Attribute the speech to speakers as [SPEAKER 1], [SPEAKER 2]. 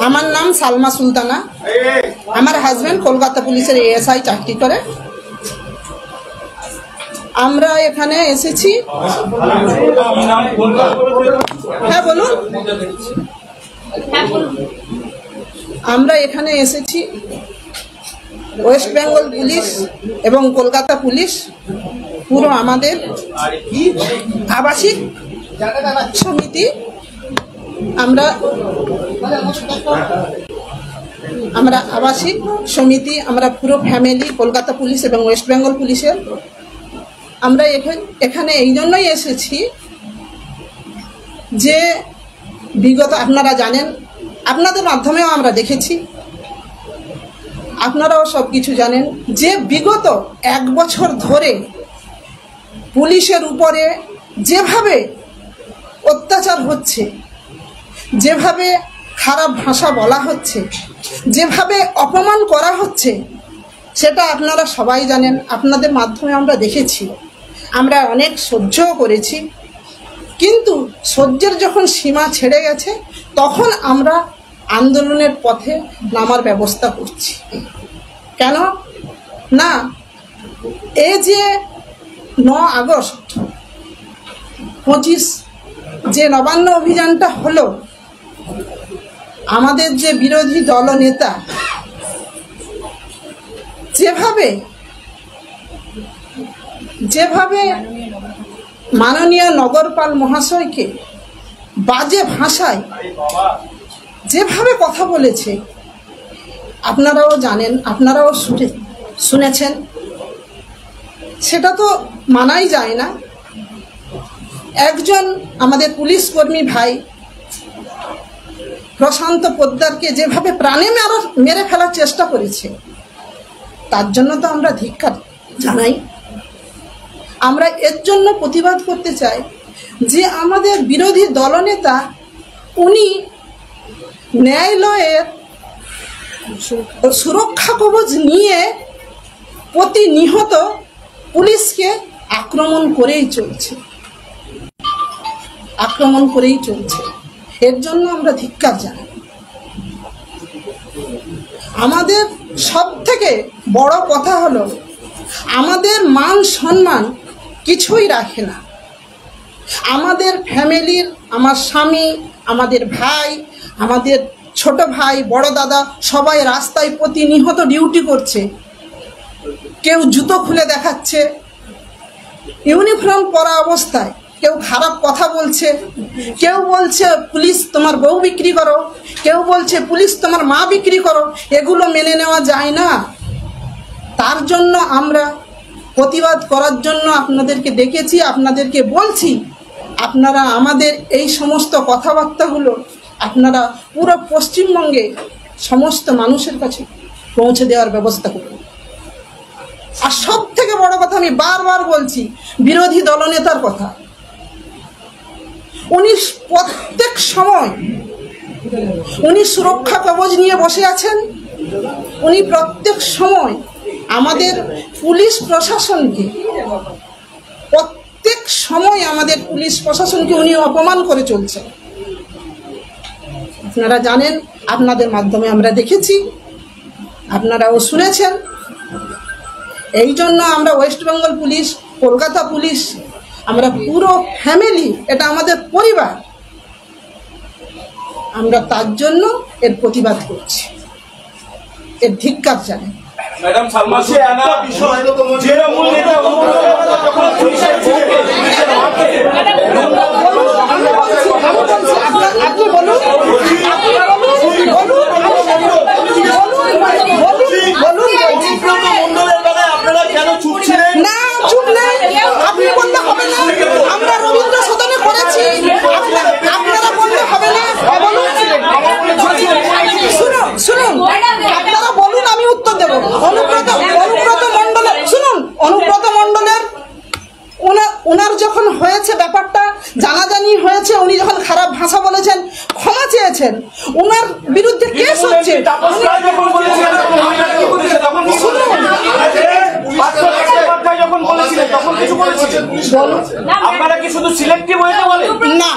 [SPEAKER 1] আমার নাম সালমা সুলতানা। আমার হাজবেন্ড কলকাতা পুলিশের এএসআই চাকরি করে। আমরা এখানে এসেছি। হ্যাঁ বলুন। আমরা এখানে এসেছি ওয়েস্ট বেঙ্গল পুলিশ এবং কলকাতা পুলিশ পুরো আমাদের আবাসিক সমিতি আমরা আবাসিক সমিতি আমরা পুরো ফ্যামিলি কলকাতা পুলিশ এবং ওয়েস্ট বেঙ্গল পুলিশের আমরা এখানে এই জন্যই এসেছি যে বিগত আপনারা জানেন, আপনাদের মাধ্যমেও আমরা দেখেছি, আপনারাও সব কিছু জানেন যে বিগত 1 বছর ধরে পুলিশের উপরে যেভাবে অত্যাচার হচ্ছে, যেভাবে খারাপ ভাষা বলা হচ্ছে, যেভাবে অপমান করা হচ্ছে, সেটা আপনারা সবাই জানেন। আপনাদের মাধ্যমে আমরা দেখেছি, আমরা অনেক সহ্যও করেছি, কিন্তু সহ্যের যখন সীমা ছেড়ে গেছে তখন আমরা আন্দোলনের পথে নামার ব্যবস্থা করছি। কেন না, এই যে 9 আগস্ট 25 যে নবান্ন অভিযানটা হলো, আমাদের যে বিরোধী দলনেতা যেভাবে মাননীয় নগরপাল মহাশয়কে বাজে ভাষায় যেভাবে কথা বলেছে, আপনারাও জানেন, আপনারাও শুনেছেন, সেটা তো মানাই যায় না। একজন আমাদের পুলিশ কর্মী ভাই প্রশান্ত পোদ্দারকে যেভাবে প্রাণে মেরে ফেলার চেষ্টা করেছে, তার জন্য তো আমরা ধিক্কার জানাই। আমরা এর জন্য প্রতিবাদ করতে চাই যে আমাদের বিরোধী দলনেতা উনি ন্যায়ালয়ের সুরক্ষা কবচ নিয়ে প্রতিনিয়ত পুলিশকে আক্রমণ করেই চলছে। এর জন্য আমরা ধিক্কার জানাই। আমাদের সব থেকে বড় কথা হলো, আমাদের মান সম্মান কিছুই রাখে না। আমাদের ফ্যামিলির, আমার স্বামী, আমাদের ভাই, আমাদের ছোট ভাই, বড় দাদা সবাই রাস্তায় প্রতিনিয়ত ডিউটি করছে। কেউ জুতো খুলে দেখাচ্ছে, ইউনিফর্ম পরা অবস্থায় কেউ খারাপ কথা বলছে, কেউ বলছে পুলিশ তোমার বউ বিক্রি করো, কেউ বলছে পুলিশ তোমার মা বিক্রি করো। এগুলো মেনে নেওয়া যায় না। তার জন্য আমরা প্রতিবাদ করার জন্য আপনাদেরকে ডেকেছি, আপনাদেরকে বলছি, আপনারা আমাদের এই সমস্ত কথাবার্তাগুলো আপনারা পুরো পশ্চিমবঙ্গে সমস্ত মানুষের কাছে পৌঁছে দেওয়ার ব্যবস্থা করুন। আর সব থেকে বড় কথা, আমি বারবার বলছি বিরোধী দলনেতার কথা। উনি প্রত্যেক সময় উনি সুরক্ষা কবচ নিয়ে বসে আছেন। উনি প্রত্যেক সময় আমাদের পুলিশ প্রশাসনকে উনি অপমান করে চলছেন। আপনারা জানেন, আপনাদের মাধ্যমে আমরা দেখেছি, আপনারাও শুনেছেন। এই জন্য আমরা West Bengal police, Kolkata police, আমরা পুরো ফ্যামিলি, এটা আমাদের পরিবার, আমরা তার জন্য এর প্রতিবাদ করছি, এর ধিক্কার জানাই।
[SPEAKER 2] ম্যাডাম সালমা সুলতানা বিষয় তৃণমূল নেতা যখন পুলিশের
[SPEAKER 1] আপনি বলুন,
[SPEAKER 2] মন্ডলের বেলায় আপনারা কেন চুপ ছিলেন?
[SPEAKER 1] না, চুপ নেই। আপনি বললে হবে না, আমরা রবীন্দ্র সদনে করেছি, আপনারা বললে হবে না। শুনুন, আপনারা বলুন, আমি উত্তর দেব। অনুব্রত মন্ডলের শুনুন, অনুব্রত মন্ডলের ওনার যখন হয়েছে ব্যাপারটা জানাজানি হয়েছে, উনি যখন খারাপ ভাষা বলেছেন, ক্ষমা চেয়েছেন, ওনার বিরুদ্ধে কেস হচ্ছে।
[SPEAKER 2] আপনারা কি শুধু সিলেক্টিভ হয়ে বলেন?
[SPEAKER 1] না,